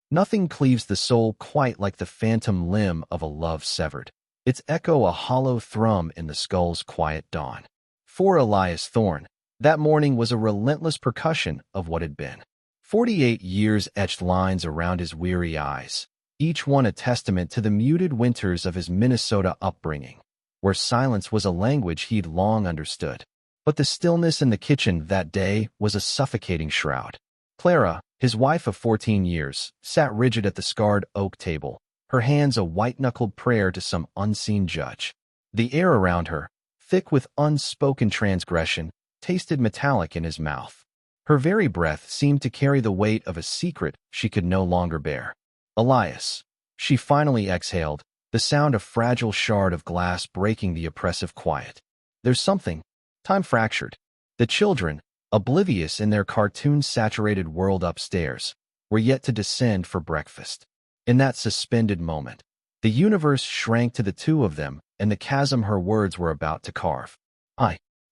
Nothing cleaves the soul quite like the phantom limb of a love severed, its echo a hollow thrum in the skull's quiet dawn. For Elias Thorne, that morning was a relentless percussion of what had been. 48 years etched lines around his weary eyes, each one a testament to the muted winters of his Minnesota upbringing, where silence was a language he'd long understood. But the stillness in the kitchen that day was a suffocating shroud. Clara, his wife of 14 years, sat rigid at the scarred oak table, her hands a white-knuckled prayer to some unseen judge. The air around her, thick with unspoken transgression, tasted metallic in his mouth. Her very breath seemed to carry the weight of a secret she could no longer bear. Elias, she finally exhaled, the sound a fragile shard of glass breaking the oppressive quiet. There's something. Time fractured. The children, oblivious in their cartoon-saturated world upstairs, were yet to descend for breakfast. In that suspended moment, the universe shrank to the two of them and the chasm her words were about to carve.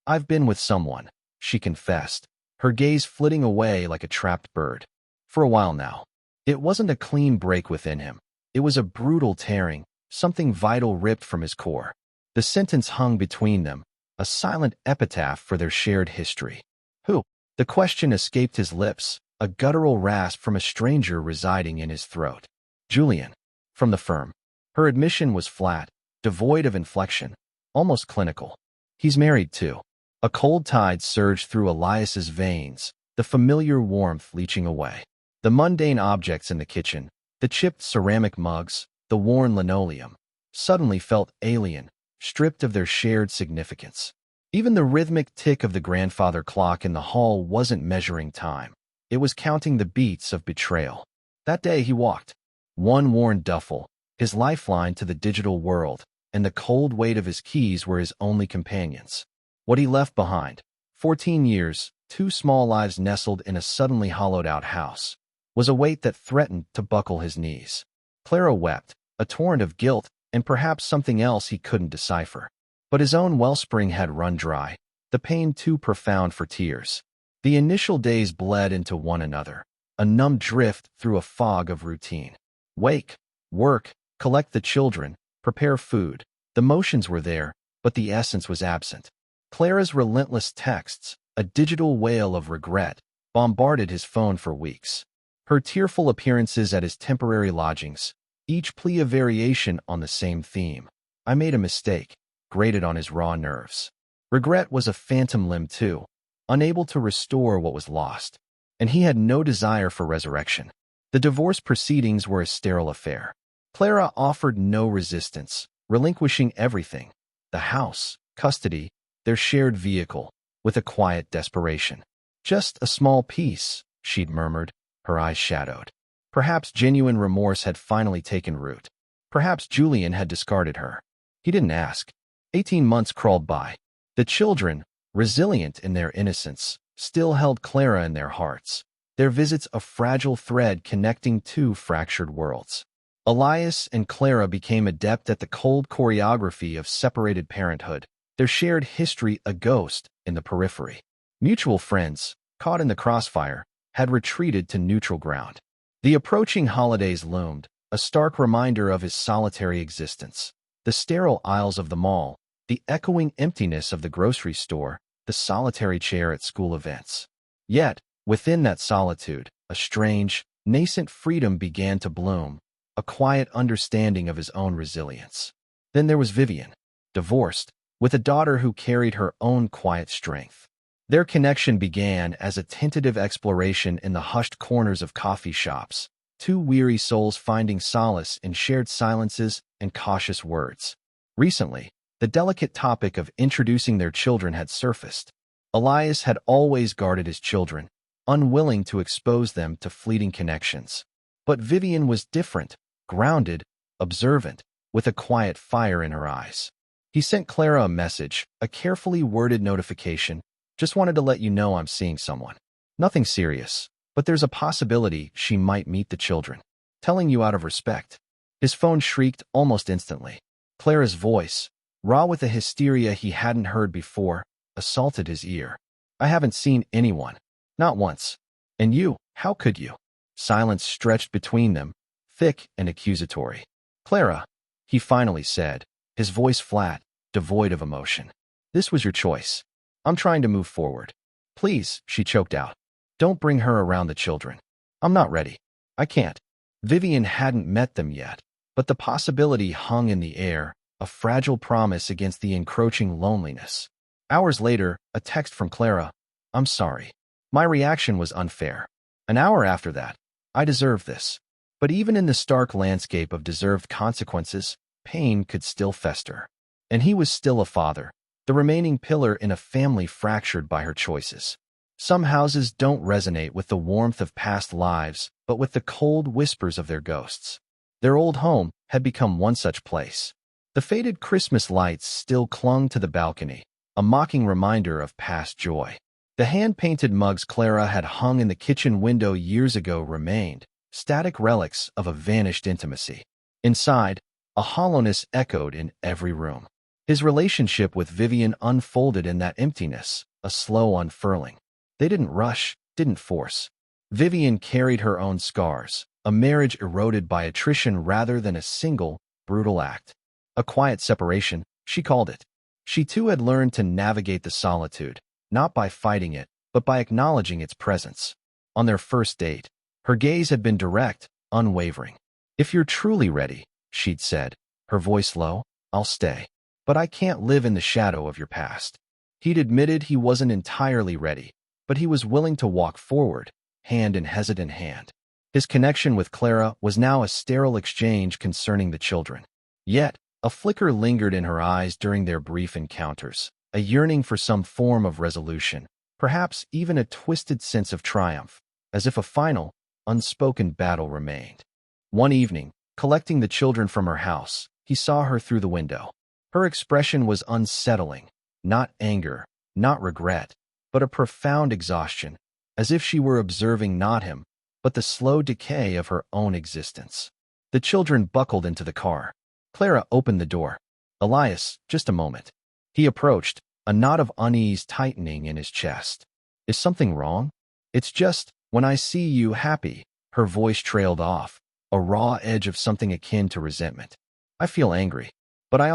I've been with someone, she confessed, her gaze flitting away like a trapped bird. For a while now. It wasn't a clean break within him. It was a brutal tearing, something vital ripped from his core. The sentence hung between them, a silent epitaph for their shared history. Who? The question escaped his lips, a guttural rasp from a stranger residing in his throat. Julian. From the firm. Her admission was flat, devoid of inflection, almost clinical. He's married too. A cold tide surged through Elias's veins, the familiar warmth leaching away. The mundane objects in the kitchen, the chipped ceramic mugs, the worn linoleum, suddenly felt alien, stripped of their shared significance. Even the rhythmic tick of the grandfather clock in the hall wasn't measuring time. It was counting the beats of betrayal. That day he walked, one worn duffel, his lifeline to the digital world, and the cold weight of his keys were his only companions. What he left behind, 14 years, 2 small lives nestled in a suddenly hollowed-out house, was a weight that threatened to buckle his knees. Clara wept, a torrent of guilt and perhaps something else he couldn't decipher. But his own wellspring had run dry, the pain too profound for tears. The initial days bled into one another, a numb drift through a fog of routine. Wake, work, collect the children, prepare food. The motions were there, but the essence was absent. Clara's relentless texts, a digital wail of regret, bombarded his phone for weeks. Her tearful appearances at his temporary lodgings, each plea a variation on the same theme. I made a mistake, grated on his raw nerves. Regret was a phantom limb too, unable to restore what was lost. And he had no desire for resurrection. The divorce proceedings were a sterile affair. Clara offered no resistance, relinquishing everything. The house, custody, their shared vehicle, with a quiet desperation. Just a small piece, she'd murmured, her eyes shadowed. Perhaps genuine remorse had finally taken root. Perhaps Julian had discarded her. He didn't ask. 18 months crawled by. The children, resilient in their innocence, still held Clara in their hearts, their visits a fragile thread connecting 2 fractured worlds. Elias and Clara became adept at the cold choreography of separated parenthood, their shared history a ghost in the periphery. Mutual friends, caught in the crossfire, had retreated to neutral ground. The approaching holidays loomed, a stark reminder of his solitary existence. The sterile aisles of the mall, the echoing emptiness of the grocery store, the solitary chair at school events. Yet, within that solitude, a strange, nascent freedom began to bloom, a quiet understanding of his own resilience. Then there was Vivian, divorced, with a daughter who carried her own quiet strength. Their connection began as a tentative exploration in the hushed corners of coffee shops, 2 weary souls finding solace in shared silences and cautious words. Recently, the delicate topic of introducing their children had surfaced. Elias had always guarded his children, unwilling to expose them to fleeting connections. But Vivian was different, grounded, observant, with a quiet fire in her eyes. He sent Clara a message, a carefully worded notification. Just wanted to let you know I'm seeing someone. Nothing serious, but there's a possibility she might meet the children. Telling you out of respect. His phone shrieked almost instantly. Clara's voice, raw with a hysteria he hadn't heard before, assaulted his ear. I haven't seen anyone. Not once. And you, how could you? Silence stretched between them, thick and accusatory. Clara, he finally said, his voice flat, devoid of emotion. This was your choice. I'm trying to move forward. Please, she choked out. Don't bring her around the children. I'm not ready. I can't. Vivian hadn't met them yet, but the possibility hung in the air, a fragile promise against the encroaching loneliness. Hours later, a text from Clara. I'm sorry. My reaction was unfair. An hour after that, I deserved this. But even in the stark landscape of deserved consequences, pain could still fester. And he was still a father, the remaining pillar in a family fractured by her choices. Some houses don't resonate with the warmth of past lives, but with the cold whispers of their ghosts. Their old home had become one such place. The faded Christmas lights still clung to the balcony, a mocking reminder of past joy. The hand-painted mugs Clara had hung in the kitchen window years ago remained, static relics of a vanished intimacy. Inside, a hollowness echoed in every room. His relationship with Vivian unfolded in that emptiness, a slow unfurling. They didn't rush, didn't force. Vivian carried her own scars, a marriage eroded by attrition rather than a single, brutal act. A quiet separation, she called it. She too had learned to navigate the solitude, not by fighting it, but by acknowledging its presence. On their first date, her gaze had been direct, unwavering. If you're truly ready, she'd said, her voice low, I'll stay. But I can't live in the shadow of your past. He'd admitted he wasn't entirely ready, but he was willing to walk forward, hand in hesitant hand. His connection with Clara was now a sterile exchange concerning the children. Yet, a flicker lingered in her eyes during their brief encounters, a yearning for some form of resolution, perhaps even a twisted sense of triumph, as if a final, unspoken battle remained. One evening, collecting the children from her house, he saw her through the window. Her expression was unsettling, not anger, not regret, but a profound exhaustion, as if she were observing not him, but the slow decay of her own existence. The children buckled into the car. Clara opened the door. Elias, just a moment. He approached, a knot of unease tightening in his chest. Is something wrong? It's just, when I see you happy, her voice trailed off, a raw edge of something akin to resentment. I feel angry, but I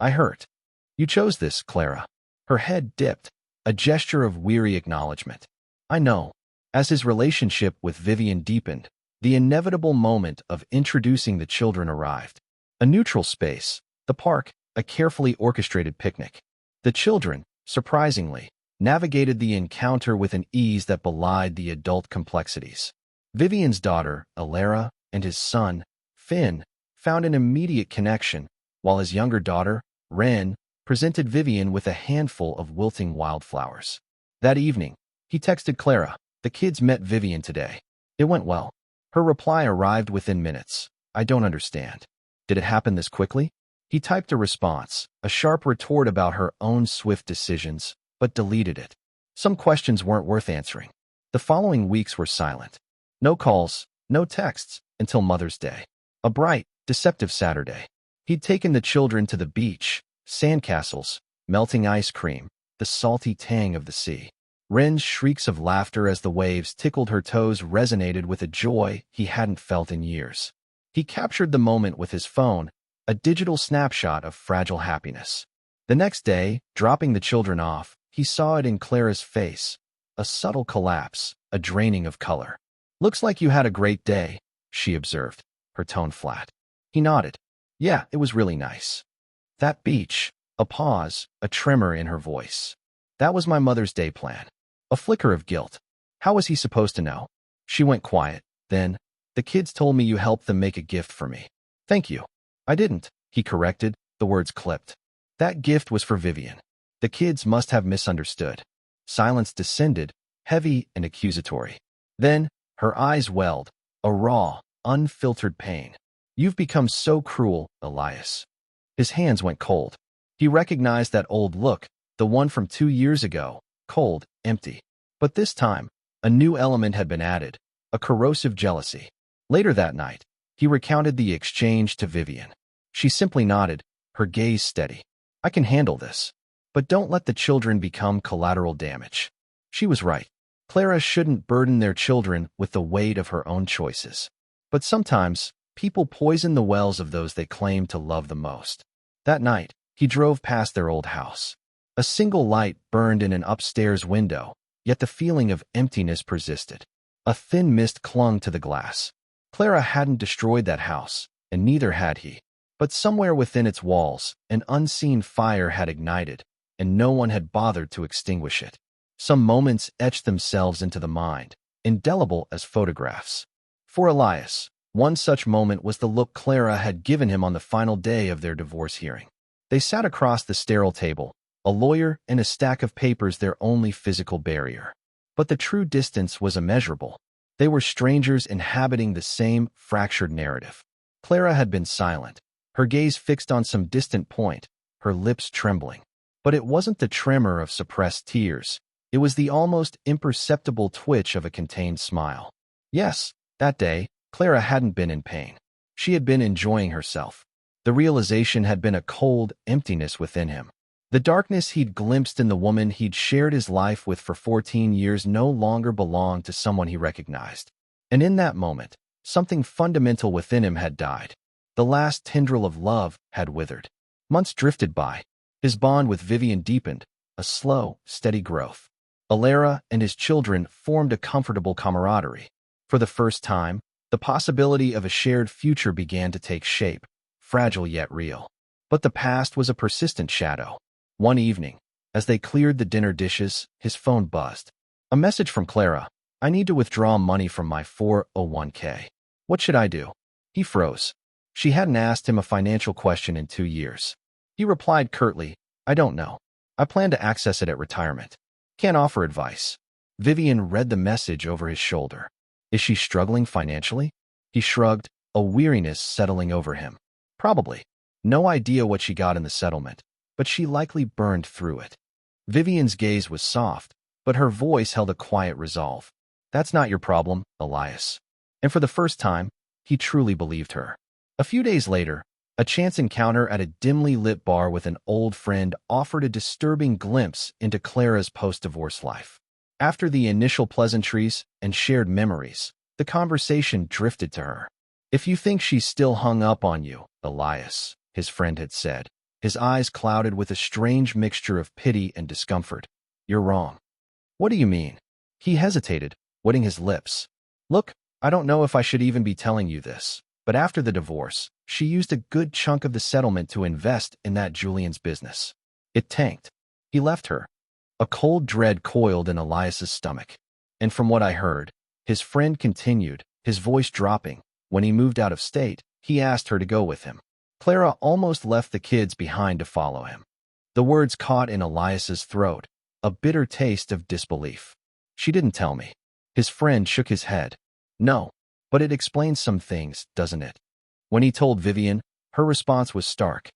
hurt. You chose this, Clara. Her head dipped, a gesture of weary acknowledgement. I know. As his relationship with Vivian deepened, the inevitable moment of introducing the children arrived. A neutral space, the park, a carefully orchestrated picnic. The children, surprisingly, navigated the encounter with an ease that belied the adult complexities. Vivian's daughter, Alara, and his son, Finn, found an immediate connection, while his younger daughter, Ren, presented Vivian with a handful of wilting wildflowers. That evening, he texted Clara, the kids met Vivian today. It went well. Her reply arrived within minutes. I don't understand. Did it happen this quickly? He typed a response, a sharp retort about her own swift decisions, but deleted it. Some questions weren't worth answering. The following weeks were silent. No calls, no texts, until Mother's Day. A bright, deceptive Saturday. He'd taken the children to the beach, sandcastles, melting ice cream, the salty tang of the sea. Ren's shrieks of laughter as the waves tickled her toes resonated with a joy he hadn't felt in years. He captured the moment with his phone, a digital snapshot of fragile happiness. The next day, dropping the children off, he saw it in Clara's face, a subtle collapse, a draining of color. Looks like you had a great day, she observed, her tone flat. He nodded. Yeah, it was really nice. That beach, a pause, a tremor in her voice. That was my Mother's Day plan. A flicker of guilt. How was he supposed to know? She went quiet. Then, the kids told me you helped them make a gift for me. Thank you. I didn't, he corrected, the words clipped. That gift was for Vivian. The kids must have misunderstood. Silence descended, heavy and accusatory. Then, her eyes welled, a raw, unfiltered pain. You've become so cruel, Elias. His hands went cold. He recognized that old look, the one from 2 years ago, cold, empty. But this time, a new element had been added, a corrosive jealousy. Later that night, he recounted the exchange to Vivian. She simply nodded, her gaze steady. I can handle this. But don't let the children become collateral damage. She was right. Clara shouldn't burden their children with the weight of her own choices. But sometimes, people poison the wells of those they claim to love the most. That night, he drove past their old house. A single light burned in an upstairs window, yet the feeling of emptiness persisted. A thin mist clung to the glass. Clara hadn't destroyed that house, and neither had he. But somewhere within its walls, an unseen fire had ignited, and no one had bothered to extinguish it. Some moments etched themselves into the mind, indelible as photographs. For Elias, one such moment was the look Clara had given him on the final day of their divorce hearing. They sat across the sterile table, a lawyer and a stack of papers their only physical barrier. But the true distance was immeasurable. They were strangers inhabiting the same fractured narrative. Clara had been silent, her gaze fixed on some distant point, her lips trembling. But it wasn't the tremor of suppressed tears. It was the almost imperceptible twitch of a contained smile. Yes, that day, Clara hadn't been in pain. She had been enjoying herself. The realization had been a cold emptiness within him. The darkness he'd glimpsed in the woman he'd shared his life with for 14 years no longer belonged to someone he recognized. And in that moment, something fundamental within him had died. The last tendril of love had withered. Months drifted by. His bond with Vivian deepened, a slow, steady growth. Alara and his children formed a comfortable camaraderie. For the first time, the possibility of a shared future began to take shape, fragile yet real. But the past was a persistent shadow. One evening, as they cleared the dinner dishes, his phone buzzed. A message from Clara. I need to withdraw money from my 401k. What should I do? He froze. She hadn't asked him a financial question in 2 years. He replied curtly, I don't know. I plan to access it at retirement. Can't offer advice. Vivian read the message over his shoulder. Is she struggling financially? He shrugged, a weariness settling over him. Probably. No idea what she got in the settlement, but she likely burned through it. Vivian's gaze was soft, but her voice held a quiet resolve. That's not your problem, Elias. And for the first time, he truly believed her. A few days later, a chance encounter at a dimly lit bar with an old friend offered a disturbing glimpse into Clara's post-divorce life. After the initial pleasantries and shared memories, the conversation drifted to her. If you think she's still hung up on you, Elias, his friend had said, his eyes clouded with a strange mixture of pity and discomfort, you're wrong. What do you mean? He hesitated, wetting his lips. Look, I don't know if I should even be telling you this, but after the divorce, she used a good chunk of the settlement to invest in that Julian's business. It tanked. He left her. A cold dread coiled in Elias's stomach. And from what I heard, his friend continued, his voice dropping, when he moved out of state, he asked her to go with him. Clara almost left the kids behind to follow him. The words caught in Elias's throat, a bitter taste of disbelief. She didn't tell me. His friend shook his head. No, but it explains some things, doesn't it? When he told Vivian, her response was stark.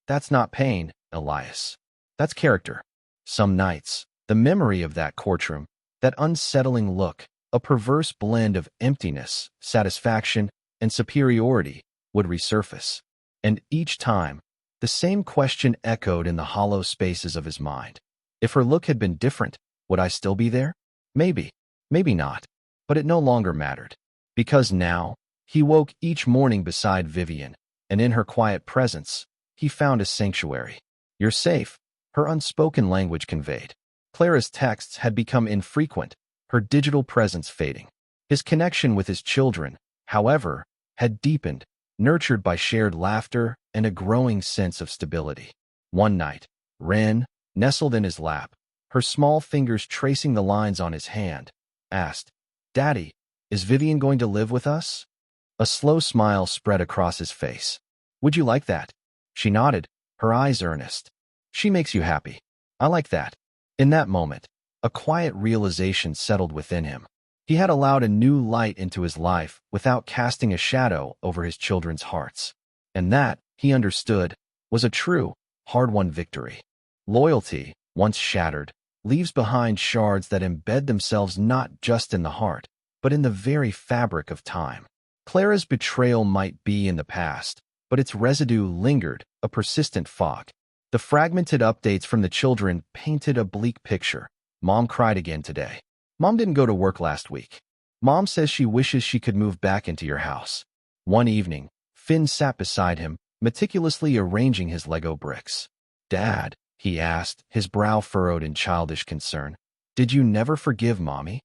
That's not pain, Elias. That's character. Some nights, the memory of that courtroom, that unsettling look, a perverse blend of emptiness, satisfaction, and superiority, would resurface. And each time, the same question echoed in the hollow spaces of his mind. If her look had been different, would I still be there? Maybe, maybe not. But it no longer mattered. Because now, he woke each morning beside Vivian, and in her quiet presence, he found a sanctuary. You're safe, her unspoken language conveyed. Clara's texts had become infrequent, her digital presence fading. His connection with his children, however, had deepened, nurtured by shared laughter and a growing sense of stability. One night, Wren, nestled in his lap, her small fingers tracing the lines on his hand, asked, Daddy, is Vivian going to live with us? A slow smile spread across his face. Would you like that? She nodded, her eyes earnest. She makes you happy. I like that. In that moment, a quiet realization settled within him. He had allowed a new light into his life without casting a shadow over his children's hearts. And that, he understood, was a true, hard-won victory. Loyalty, once shattered, leaves behind shards that embed themselves not just in the heart, but in the very fabric of time. Clara's betrayal might be in the past, but its residue lingered, a persistent fog. The fragmented updates from the children painted a bleak picture. Mom cried again today. Mom didn't go to work last week. Mom says she wishes she could move back into your house. One evening, Finn sat beside him, meticulously arranging his Lego bricks. Dad, he asked, his brow furrowed in childish concern, did you never forgive Mommy?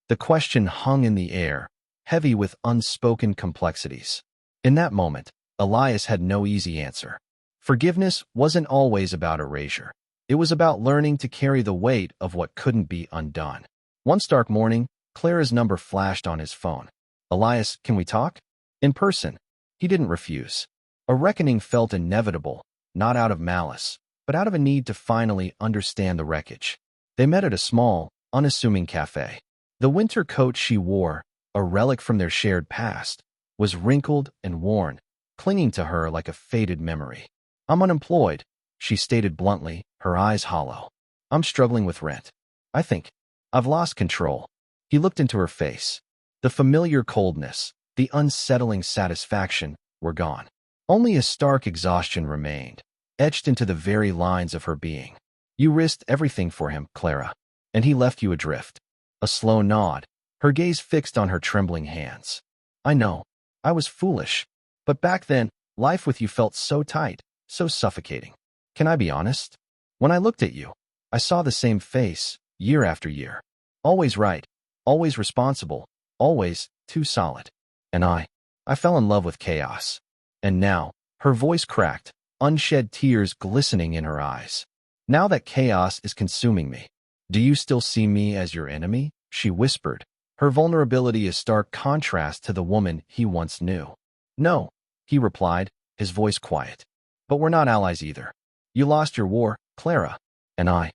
The question hung in the air, heavy with unspoken complexities. In that moment, Elias had no easy answer. Forgiveness wasn't always about erasure. It was about learning to carry the weight of what couldn't be undone. One stark morning, Clara's number flashed on his phone. Elias, can we talk? In person. He didn't refuse. A reckoning felt inevitable, not out of malice, but out of a need to finally understand the wreckage. They met at a small, unassuming cafe. The winter coat she wore, a relic from their shared past, was wrinkled and worn, clinging to her like a faded memory. I'm unemployed, she stated bluntly, her eyes hollow. I'm struggling with rent. I think I've lost control. He looked into her face. The familiar coldness, the unsettling satisfaction were gone. Only a stark exhaustion remained, etched into the very lines of her being. You risked everything for him, Clara, and he left you adrift. A slow nod, her gaze fixed on her trembling hands. I know, I was foolish, but back then, life with you felt so tight, so suffocating. Can I be honest? When I looked at you, I saw the same face, year after year. Always right, always responsible, always too solid. And I fell in love with chaos. And now, her voice cracked, unshed tears glistening in her eyes. Now that chaos is consuming me, do you still see me as your enemy? She whispered, her vulnerability a stark contrast to the woman he once knew. No, he replied, his voice quiet. But we're not allies either. You lost your war, Clara, and I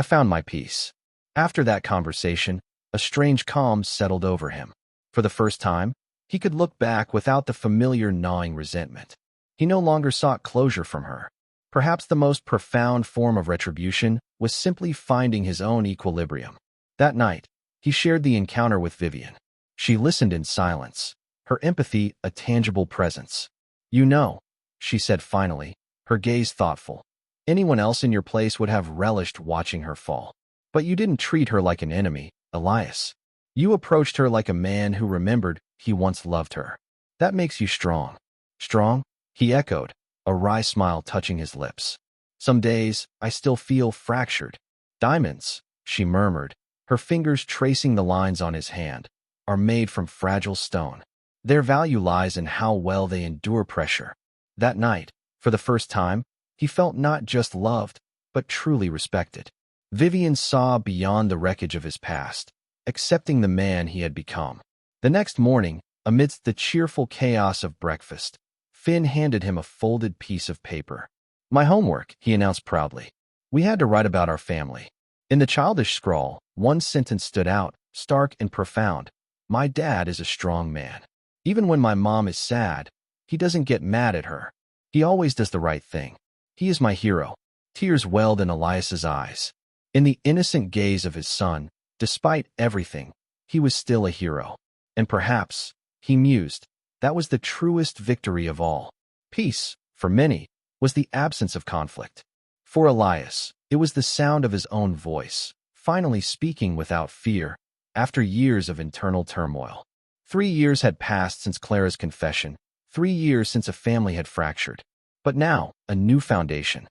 found my peace. After that conversation, a strange calm settled over him. For the first time, he could look back without the familiar gnawing resentment. He no longer sought closure from her. Perhaps the most profound form of retribution was simply finding his own equilibrium. That night, he shared the encounter with Vivian. She listened in silence, her empathy a tangible presence. You know, she said finally, her gaze thoughtful. Anyone else in your place would have relished watching her fall. But you didn't treat her like an enemy, Elias. You approached her like a man who remembered he once loved her. That makes you strong. Strong? He echoed, a wry smile touching his lips. Some days, I still feel fractured. Diamonds, she murmured, her fingers tracing the lines on his hand, are made from fragile stone. Their value lies in how well they endure pressure. That night, for the first time, he felt not just loved, but truly respected. Vivian saw beyond the wreckage of his past, accepting the man he had become. The next morning, amidst the cheerful chaos of breakfast, Finn handed him a folded piece of paper. My homework, he announced proudly. We had to write about our family. In the childish scrawl, one sentence stood out, stark and profound. My dad is a strong man. Even when my mom is sad, he doesn't get mad at her. He always does the right thing. He is my hero. Tears welled in Elias's eyes. In the innocent gaze of his son, despite everything, he was still a hero. And perhaps, he mused, that was the truest victory of all. Peace, for many, was the absence of conflict. For Elias, it was the sound of his own voice, finally speaking without fear, after years of internal turmoil. 3 years had passed since Clara's confession, 3 years since a family had fractured. But now, a new foundation.